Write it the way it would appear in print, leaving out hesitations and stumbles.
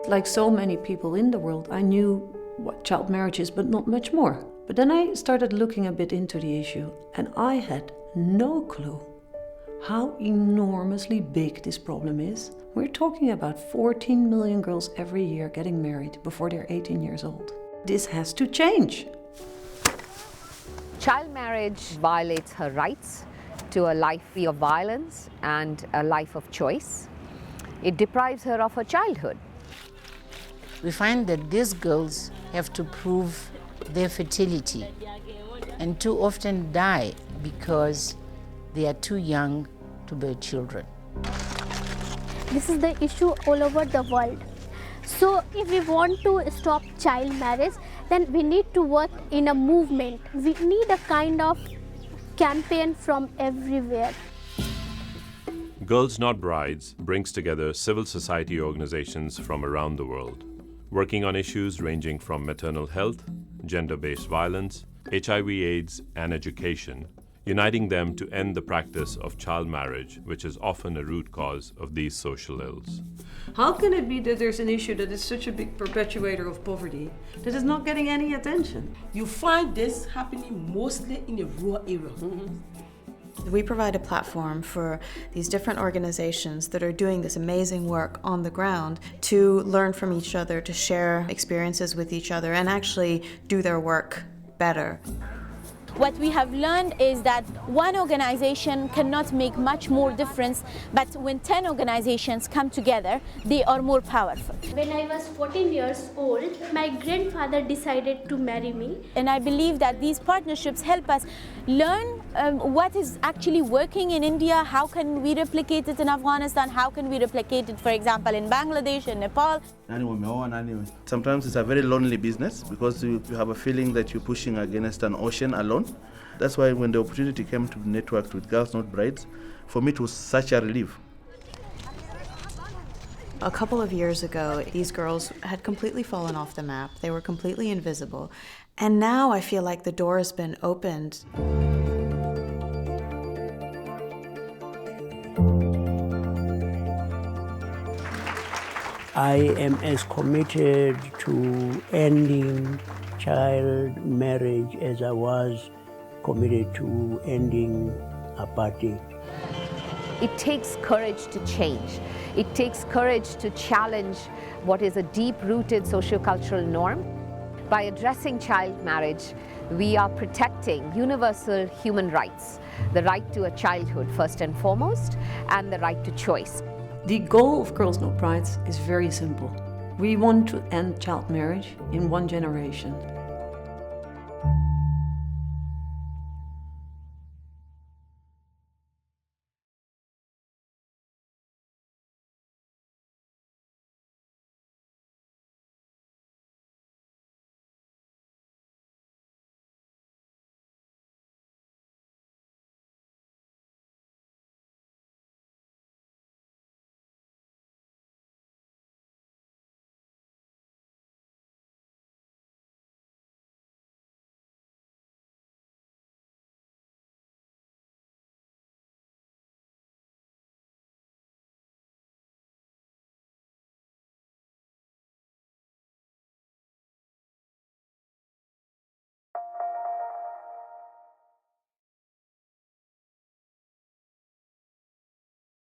Like so many people in the world, I knew what child marriage is, but not much more. But then I started looking a bit into the issue, and I had no clue how enormously big this problem is. We're talking about 14 million girls every year getting married before they're 18 years old. This has to change. Child marriage violates her rights to a life free of violence and a life of choice. It deprives her of her childhood. We find that these girls have to prove their fertility and too often die because they are too young to bear children. This is the issue all over the world. So if we want to stop child marriage, then we need to work in a movement. We need a kind of campaign from everywhere. Girls Not Brides brings together civil society organizations from around the world, working on issues ranging from maternal health, gender-based violence, HIV/AIDS, and education, uniting them to end the practice of child marriage, which is often a root cause of these social ills. How can it be that there's an issue that is such a big perpetuator of poverty that is not getting any attention? You find this happening mostly in the rural area. We provide a platform for these different organizations that are doing this amazing work on the ground to learn from each other, to share experiences with each other, and actually do their work better. What we have learned is that one organization cannot make much more difference, but when 10 organizations come together, they are more powerful. When I was 14 years old, my grandfather decided to marry me. And I believe that these partnerships help us learn what is actually working in India, how can we replicate it in Afghanistan, how can we replicate it, for example, in Bangladesh and Nepal. Sometimes it's a very lonely business because you have a feeling that you're pushing against an ocean alone. That's why when the opportunity came to network with Girls Not Brides, for me it was such a relief. A couple of years ago, these girls had completely fallen off the map. They were completely invisible. And now I feel like the door has been opened. I am as committed to ending child marriage as I was committed to ending apartheid. It takes courage to change. It takes courage to challenge what is a deep-rooted sociocultural norm. By addressing child marriage, we are protecting universal human rights, the right to a childhood first and foremost, and the right to choice. The goal of Girls Not Brides is very simple. We want to end child marriage in one generation.